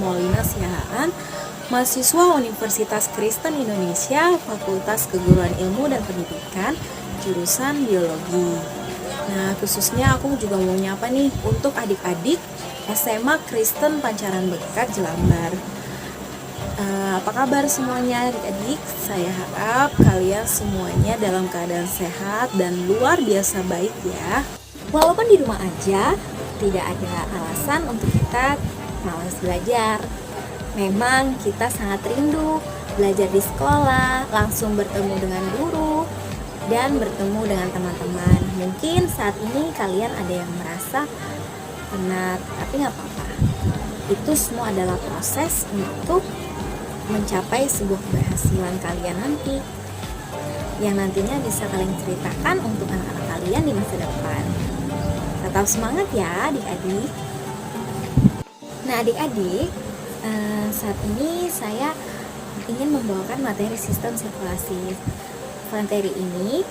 Molina Siahaan, mahasiswa Universitas Kristen Indonesia, Fakultas Keguruan Ilmu dan Pendidikan, jurusan Biologi. Nah, khususnya aku juga mau nyapa nih untuk adik-adik SMA Kristen Pancaran Bekat Jelambar. Apa kabar semuanya adik-adik? Saya harap kalian semuanya dalam keadaan sehat dan luar biasa baik ya. Walaupun di rumah aja, tidak ada alasan untuk kita malas belajar. Memang kita sangat rindu belajar di sekolah, langsung bertemu dengan guru, dan bertemu dengan teman-teman. Mungkin saat ini kalian ada yang merasa penat, tapi nggak apa-apa. Itu semua adalah proses untuk mencapai sebuah keberhasilan kalian nanti, yang nantinya bisa kalian ceritakan untuk anak-anak kalian di masa depan. Tetap semangat ya adik-adik. Nah adik-adik, saat ini saya ingin membawakan materi sistem sirkulasi. Materi ini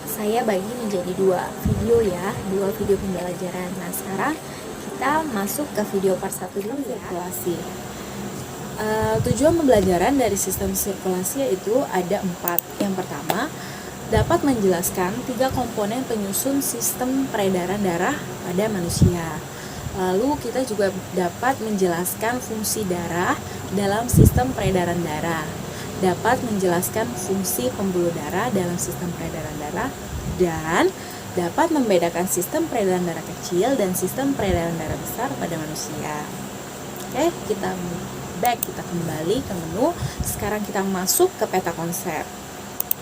saya bagi menjadi dua video pembelajaran. Nah sekarang kita masuk ke video part 1 dulu ya. Sirkulasi. Tujuan pembelajaran dari sistem sirkulasi yaitu ada 4. Yang pertama, dapat menjelaskan 3 komponen penyusun sistem peredaran darah pada manusia. Lalu kita juga dapat menjelaskan fungsi darah dalam sistem peredaran darah, dapat menjelaskan fungsi pembuluh darah dalam sistem peredaran darah, dan dapat membedakan sistem peredaran darah kecil dan sistem peredaran darah besar pada manusia. Oke, kita kembali ke menu. Sekarang kita masuk ke peta konsep.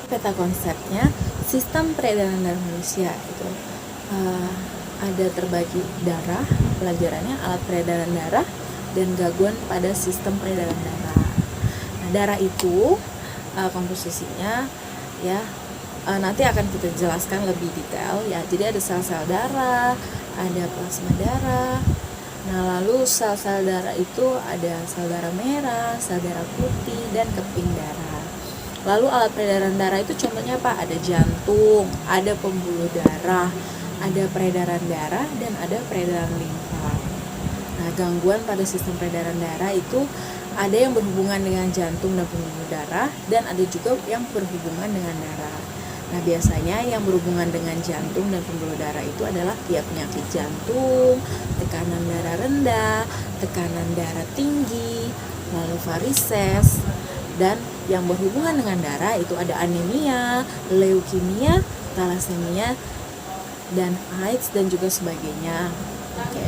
Peta konsepnya sistem peredaran darah manusia itu ada terbagi darah, pelajarannya alat peredaran darah dan gangguan pada sistem peredaran darah. Nah, darah itu komposisinya ya nanti akan kita jelaskan lebih detail ya. Jadi ada sel-sel darah, ada plasma darah. Nah, lalu sel-sel darah itu ada sel darah merah, sel darah putih, dan keping darah. Lalu alat peredaran darah itu contohnya apa? Ada jantung, ada pembuluh darah, ada peredaran darah, dan ada peredaran limfa. Nah, gangguan pada sistem peredaran darah itu ada yang berhubungan dengan jantung dan pembuluh darah, dan ada juga yang berhubungan dengan darah. Nah, biasanya yang berhubungan dengan jantung dan pembuluh darah itu adalah penyakit jantung, tekanan darah rendah, tekanan darah tinggi, lalu varises, dan yang berhubungan dengan darah itu ada anemia, leukemia, thalassemia, dan AIDS dan juga sebagainya. Oke.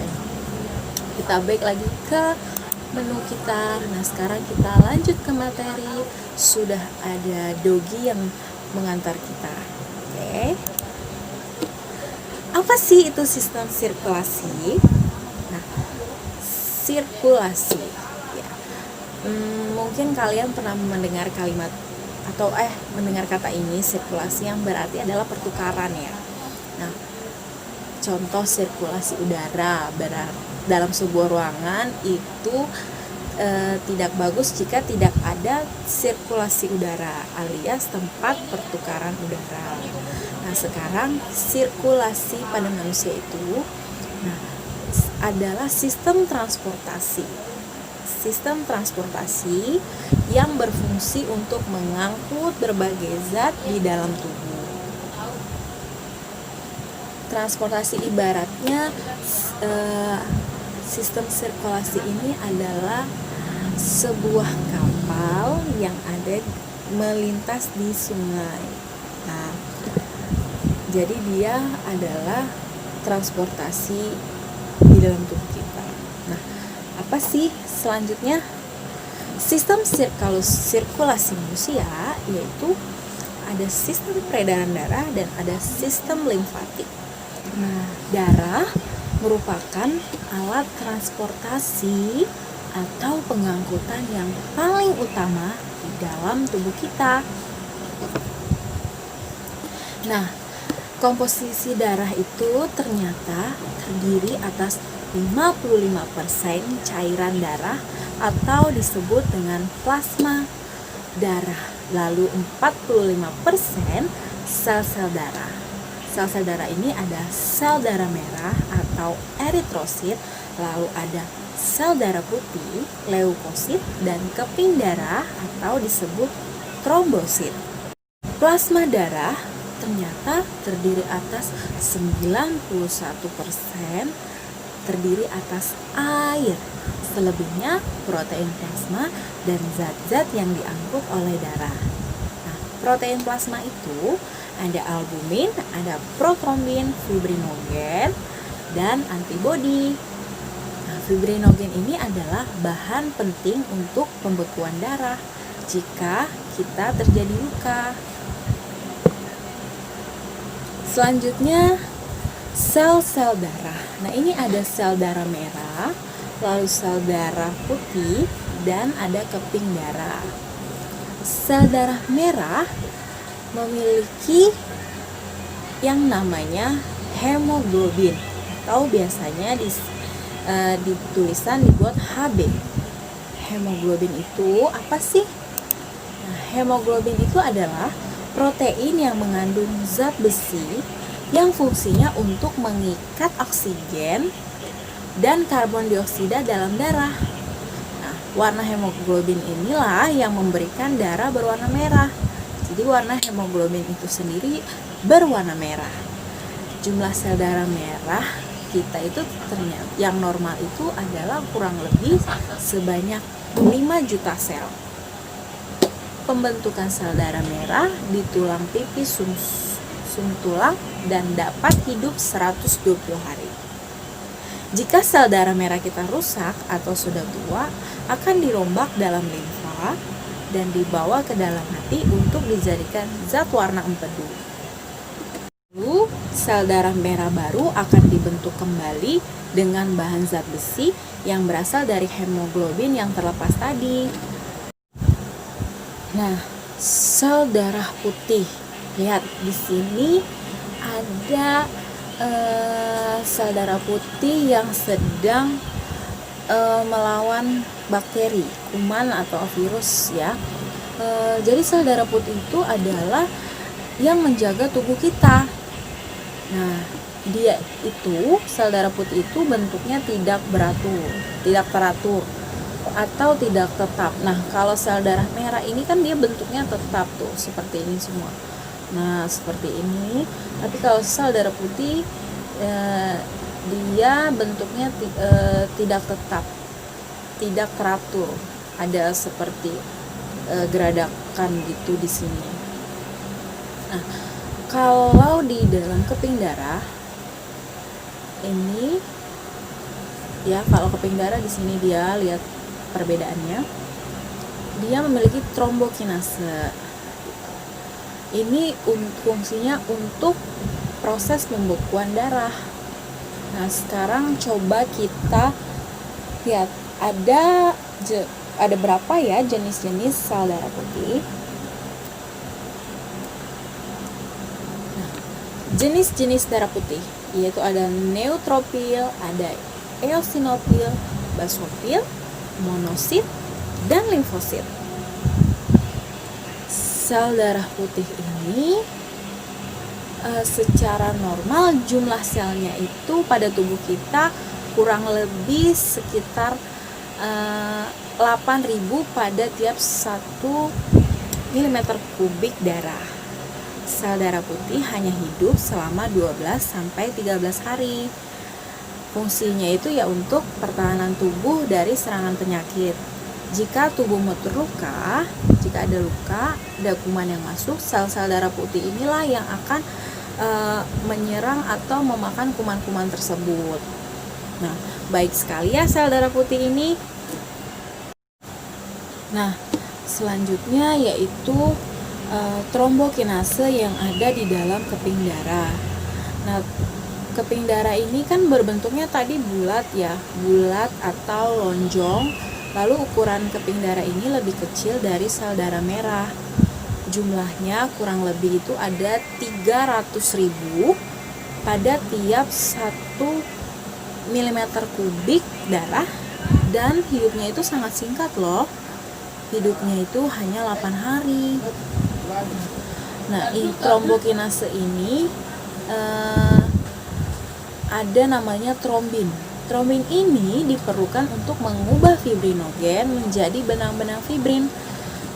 Kita balik lagi ke menu kita. Nah, sekarang kita lanjut ke materi. Sudah ada Dogi yang mengantar kita. Oke. Apa sih itu sistem sirkulasi? Nah, sirkulasi ya. Mungkin kalian pernah mendengar kalimat atau mendengar kata ini, sirkulasi, yang berarti adalah pertukaran ya. Nah, contoh sirkulasi udara dalam sebuah ruangan itu tidak bagus jika tidak ada sirkulasi udara alias tempat pertukaran udara. Nah, sekarang sirkulasi pada manusia itu adalah sistem transportasi. Sistem transportasi yang berfungsi untuk mengangkut berbagai zat di dalam tubuh. Transportasi ibaratnya sistem sirkulasi ini adalah sebuah kapal yang ada melintas di sungai. Nah, jadi dia adalah transportasi di dalam tubuh kita. Nah, apa sih selanjutnya? Sistem sirkulasi manusia yaitu ada sistem peredaran darah dan ada sistem limfatik. Nah, darah merupakan alat transportasi atau pengangkutan yang paling utama di dalam tubuh kita. Nah, komposisi darah itu ternyata terdiri atas 55% cairan darah atau disebut dengan plasma darah. Lalu 45% sel-sel darah. Sel-sel darah ini ada sel darah merah atau eritrosit, lalu ada sel darah putih, leukosit, dan keping darah atau disebut trombosit. Plasma darah ternyata terdiri atas 91% terdiri atas air. Selebihnya protein plasma dan zat-zat yang diangkut oleh darah. Nah, protein plasma itu ada albumin, ada protrombin, fibrinogen, dan antibodi. Nah, fibrinogen ini adalah bahan penting untuk pembekuan darah jika kita terjadi luka. Selanjutnya, sel-sel darah. Nah, ini ada sel darah merah, lalu sel darah putih, dan ada keping darah. Sel darah merah memiliki yang namanya hemoglobin, atau biasanya ditulisan dibuat HB. Hemoglobin itu apa sih? Nah, hemoglobin itu adalah protein yang mengandung zat besi yang fungsinya untuk mengikat oksigen dan karbon dioksida dalam darah. Nah, warna hemoglobin inilah yang memberikan darah berwarna merah. Jadi warna hemoglobin itu sendiri berwarna merah. Jumlah sel darah merah kita itu ternyata yang normal itu adalah kurang lebih sebanyak 5 juta sel. Pembentukan sel darah merah di tulang pipis sum tulang dan dapat hidup 120 hari. Jika sel darah merah kita rusak atau sudah tua, akan dirombak dalam limfa dan dibawa ke dalam hati untuk dijadikan zat warna empedu. Lalu, sel darah merah baru akan dibentuk kembali dengan bahan zat besi yang berasal dari hemoglobin yang terlepas tadi. Nah, sel darah putih. Lihat di sini ada sel darah putih yang sedang melawan bakteri, kuman atau virus ya. Jadi sel darah putih itu adalah yang menjaga tubuh kita. Nah, dia itu sel darah putih itu bentuknya tidak teratur atau tidak tetap. Nah, kalau sel darah merah ini kan dia bentuknya tetap tuh, seperti ini semua. Nah, seperti ini. Tapi kalau sel darah putih dia bentuknya tidak tetap, tidak teratur. Ada seperti geradakan gitu di sini. Nah, kalau di dalam keping darah ini ya, kalau keping darah di sini dia lihat perbedaannya. Dia memiliki trombokinase. Ini fungsinya untuk proses pembekuan darah. Nah, sekarang coba kita lihat ada berapa ya jenis-jenis sel darah putih. Nah, jenis-jenis darah putih yaitu ada neutropil, ada eosinofil, basofil, monosit, dan limfosit. Sel darah putih ini secara normal jumlah selnya itu pada tubuh kita kurang lebih sekitar 8.000 pada tiap 1 mm kubik darah. Sel darah putih hanya hidup selama 12-13 hari. Fungsinya itu ya untuk pertahanan tubuh dari serangan penyakit. Jika tubuhmu terluka, jika ada luka, ada kuman yang masuk, sel-sel darah putih inilah yang akan menyerang atau memakan kuman-kuman tersebut. Nah, baik sekali ya sel darah putih ini. Nah, selanjutnya yaitu trombokinase yang ada di dalam keping darah. Nah, keping darah ini kan berbentuknya tadi bulat ya, bulat atau lonjong. Lalu ukuran keping darah ini lebih kecil dari sel darah merah. Jumlahnya kurang lebih itu ada 300.000 pada tiap 1 mm kubik darah, dan hidupnya itu sangat singkat loh. Hidupnya itu hanya 8 hari. Nah, trombokinase ini ada namanya trombin. Trombin ini diperlukan untuk mengubah fibrinogen menjadi benang-benang fibrin.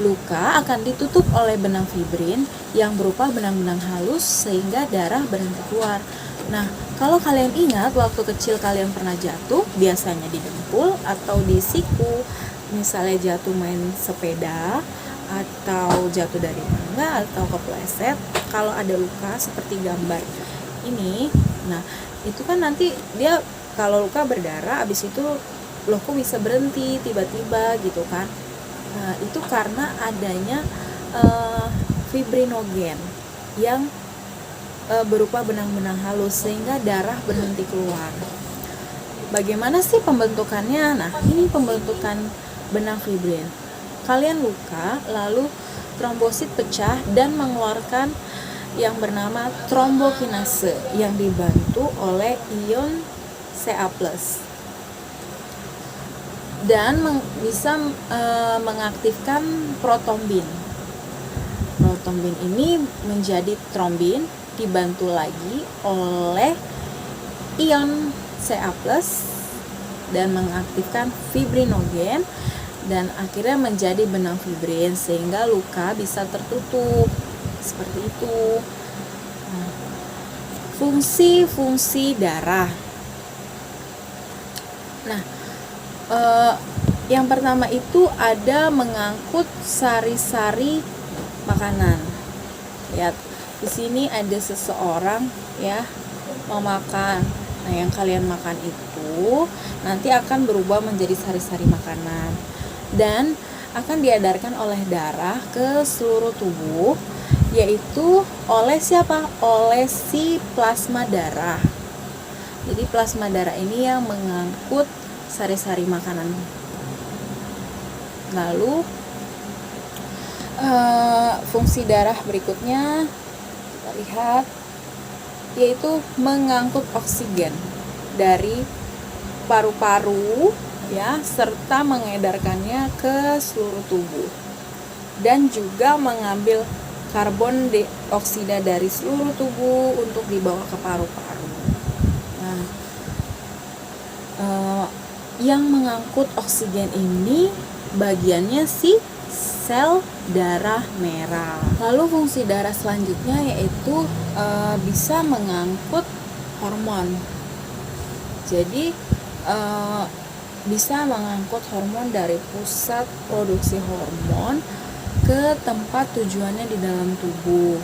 Luka akan ditutup oleh benang fibrin yang berupa benang-benang halus sehingga darah berhenti keluar. Nah, kalau kalian ingat waktu kecil kalian pernah jatuh, biasanya di dengkul atau di siku, misalnya jatuh main sepeda atau jatuh dari tangga atau kepleset, kalau ada luka seperti gambar ini, nah itu kan nanti dia kalau luka berdarah, abis itu loh kok bisa berhenti tiba-tiba gitu kan. Nah, itu karena adanya fibrinogen yang berupa benang-benang halus sehingga darah berhenti keluar. Bagaimana sih pembentukannya? Nah, ini pembentukan benang fibrin. Kalian luka, lalu trombosit pecah dan mengeluarkan yang bernama trombokinase yang dibantu oleh ion Ca+. Dan bisa mengaktifkan protombin. Protombin ini menjadi trombin dibantu lagi oleh ion Ca+ dan mengaktifkan fibrinogen dan akhirnya menjadi benang fibrin sehingga luka bisa tertutup seperti itu. Nah, fungsi-fungsi darah. Nah, yang pertama itu ada mengangkut sari-sari makanan. Lihat, di sini ada seseorang ya mau makan. Nah, yang kalian makan itu nanti akan berubah menjadi sari-sari makanan dan akan diedarkan oleh darah ke seluruh tubuh, yaitu oleh siapa? Oleh si plasma darah. Jadi plasma darah ini yang mengangkut sari-sari makanan. Lalu fungsi darah berikutnya kita lihat, yaitu mengangkut oksigen dari paru-paru ya, serta mengedarkannya ke seluruh tubuh dan juga mengambil karbon dioksida dari seluruh tubuh untuk dibawa ke paru-paru. Nah, yang mengangkut oksigen ini bagiannya si sel darah merah. Lalu fungsi darah selanjutnya yaitu bisa mengangkut hormon. Jadi bisa mengangkut hormon dari pusat produksi hormon ke tempat tujuannya di dalam tubuh.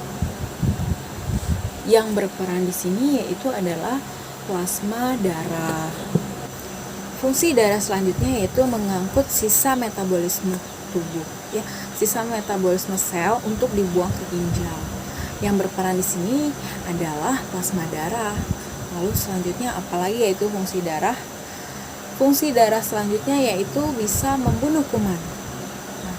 Yang berperan di sini yaitu adalah plasma darah. Fungsi darah selanjutnya yaitu mengangkut sisa metabolisme tubuh, ya, sisa metabolisme sel untuk dibuang ke ginjal. Yang berperan di sini adalah plasma darah. Lalu selanjutnya apalagi yaitu fungsi darah. Fungsi darah selanjutnya yaitu bisa membunuh kuman. Nah,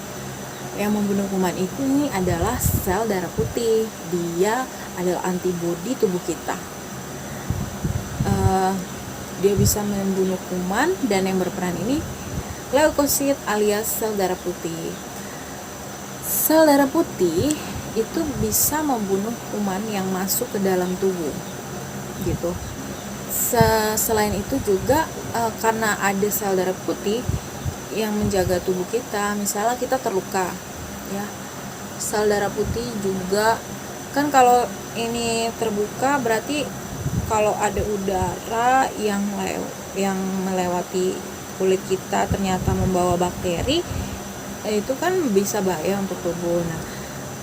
yang membunuh kuman ini adalah sel darah putih. Dia adalah antibodi tubuh kita. Dia bisa membunuh kuman dan yang berperan ini leukosit alias sel darah putih. Sel darah putih itu bisa membunuh kuman yang masuk ke dalam tubuh, gitu. Selain itu juga karena ada sel darah putih yang menjaga tubuh kita, misalnya kita terluka, ya, sel darah putih juga kan kalau ini terbuka berarti kalau ada udara yang melewati kulit kita ternyata membawa bakteri, itu kan bisa bahaya untuk tubuh. Nah,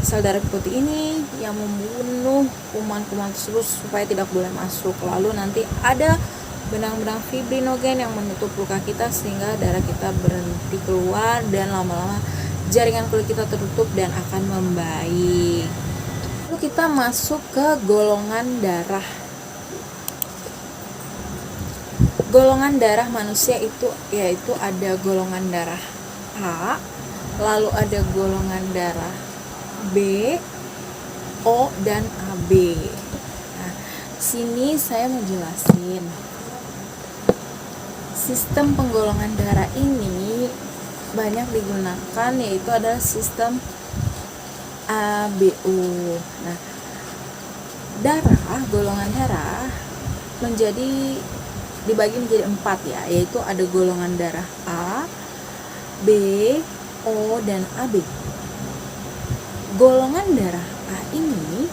sel darah putih ini yang membunuh kuman-kuman tersebut supaya tidak boleh masuk. Lalu nanti ada benang-benang fibrinogen yang menutup luka kita sehingga darah kita berhenti keluar dan lama-lama jaringan kulit kita tertutup dan akan membaik. Lalu kita masuk ke golongan darah. Golongan darah manusia itu yaitu ada golongan darah A, lalu ada golongan darah B, O, dan AB. Nah, sini saya mau jelasin. Sistem penggolongan darah ini banyak digunakan yaitu adalah sistem ABO. Nah, golongan darah menjadi dibagi menjadi 4 ya, yaitu ada golongan darah A, B, O, dan AB. Golongan darah A ini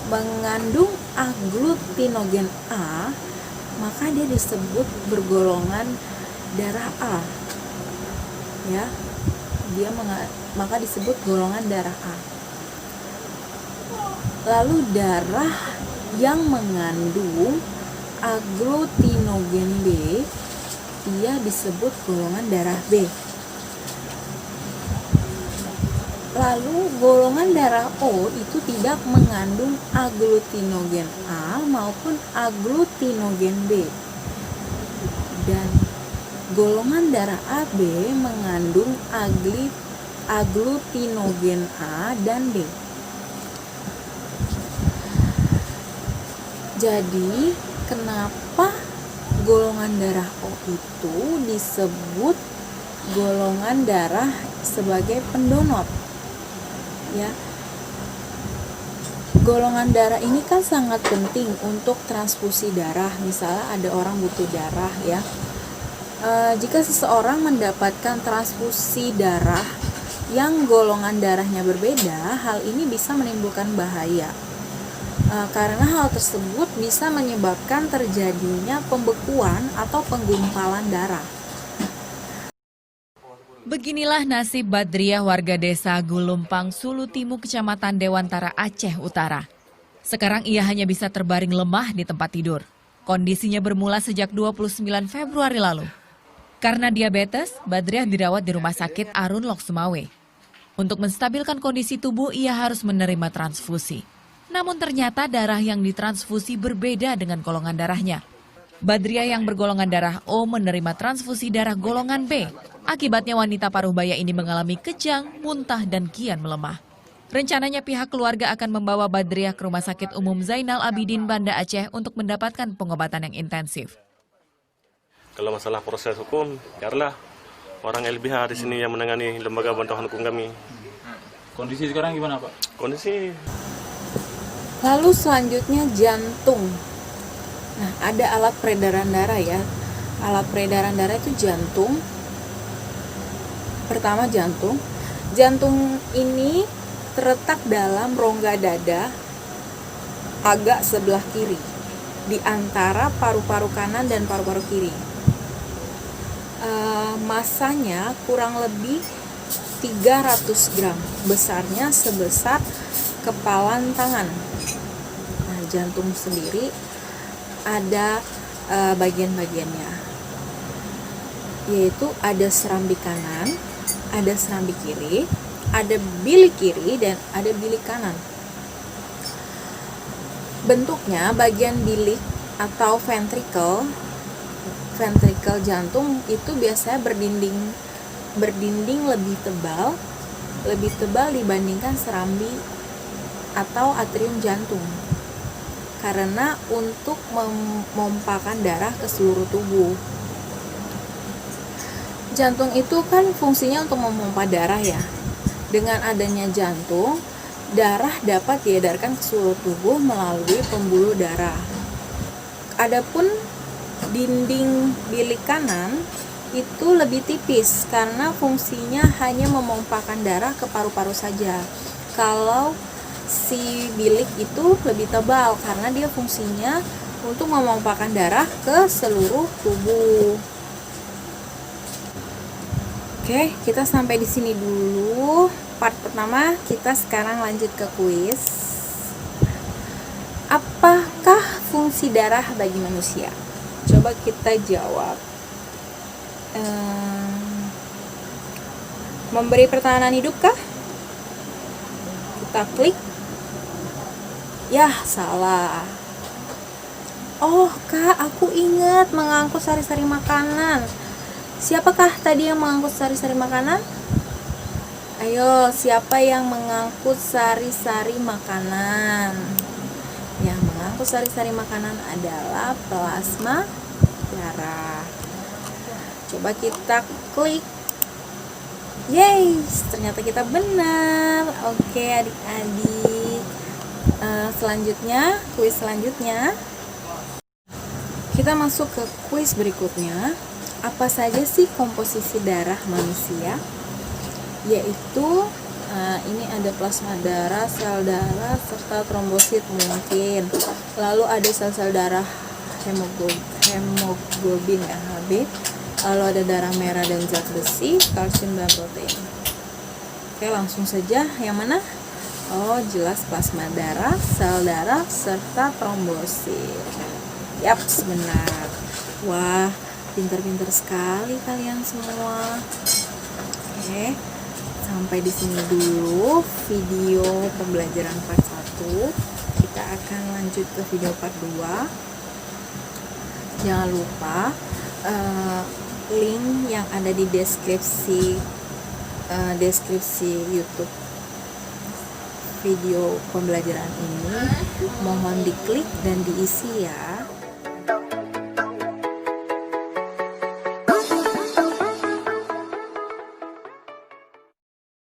mengandung aglutinogen A, maka dia disebut bergolongan darah A. Ya, maka disebut golongan darah A. Lalu darah yang mengandung aglutinogen B, dia disebut golongan darah B. Lalu golongan darah O itu tidak mengandung aglutinogen A maupun aglutinogen B. Dan golongan darah AB mengandung aglutinogen A dan B. Jadi, kenapa golongan darah O itu disebut golongan darah sebagai pendonor? Ya, golongan darah ini kan sangat penting untuk transfusi darah. Misalnya ada orang butuh darah ya. Jika seseorang mendapatkan transfusi darah yang golongan darahnya berbeda, hal ini bisa menimbulkan bahaya. Karena hal tersebut bisa menyebabkan terjadinya pembekuan atau penggumpalan darah. Beginilah nasib Badriah, warga desa Gulumpang, Sulutimu, Kecamatan Dewantara, Aceh Utara. Sekarang ia hanya bisa terbaring lemah di tempat tidur. Kondisinya bermula sejak 29 Februari lalu. Karena diabetes, Badriah dirawat di Rumah Sakit Arun Lok Sumawe. Untuk menstabilkan kondisi tubuh, ia harus menerima transfusi. Namun ternyata darah yang ditransfusi berbeda dengan golongan darahnya. Badriah yang bergolongan darah O menerima transfusi darah golongan B. Akibatnya wanita paruh baya ini mengalami kejang, muntah, dan kian melemah. Rencananya pihak keluarga akan membawa Badriah ke Rumah Sakit Umum Zainal Abidin, Banda Aceh untuk mendapatkan pengobatan yang intensif. Kalau masalah proses hukum, biarlah orang LBH di sini yang menangani lembaga bantuan hukum kami. Kondisi sekarang gimana, Pak? Kondisi Lalu selanjutnya jantung. Nah, ada alat peredaran darah ya. Alat peredaran darah itu jantung. Pertama jantung. Jantung ini terletak dalam rongga dada agak sebelah kiri, di antara paru-paru kanan dan paru-paru kiri. Masanya kurang lebih 300 gram, besarnya sebesar kepalan tangan. Nah, jantung sendiri ada bagian-bagiannya, yaitu ada serambi kanan, ada serambi kiri, ada bilik kiri, dan ada bilik kanan. Bentuknya bagian bilik atau ventricle jantung itu biasanya berdinding lebih tebal dibandingkan serambi atau atrium jantung, karena untuk memompakan darah ke seluruh tubuh. Jantung itu kan fungsinya untuk memompa darah ya. Dengan adanya jantung, darah dapat diedarkan ke seluruh tubuh melalui pembuluh darah. Adapun dinding bilik kanan itu lebih tipis karena fungsinya hanya memompakan darah ke paru-paru saja. Kalau si bilik itu lebih tebal karena dia fungsinya untuk memompakan darah ke seluruh tubuh. Oke, kita sampai di sini dulu part pertama. Kita sekarang lanjut ke kuis. Apakah fungsi darah bagi manusia? Coba kita jawab. Memberi pertahanan hidup kah? Kita klik. Yah, salah. Oh, Kak, aku ingat mengangkut sari-sari makanan. Siapakah tadi yang mengangkut sari-sari makanan? Ayo, siapa yang mengangkut sari-sari makanan? Yang mengangkut sari-sari makanan adalah plasma darah. Coba kita klik. Yeay, ternyata kita benar. Oke, adik-adik. Selanjutnya, kuis selanjutnya. Kita masuk ke kuis berikutnya. Apa saja sih komposisi darah manusia? Yaitu ini ada plasma darah, sel darah, serta trombosit mungkin. Lalu ada sel-sel darah hemoglobin ya, Hb. Lalu ada darah merah dan zat besi, kalsium dan protein. Oke, langsung saja. Yang mana? Oh, jelas plasma darah, sel darah, serta trombosit. Yap, benar. Wah, pintar-pintar sekali kalian semua. Oke, sampai di sini dulu video pembelajaran part 1. Kita akan lanjut ke video part 2. Jangan lupa link yang ada di deskripsi YouTube video pembelajaran ini mohon diklik dan diisi ya.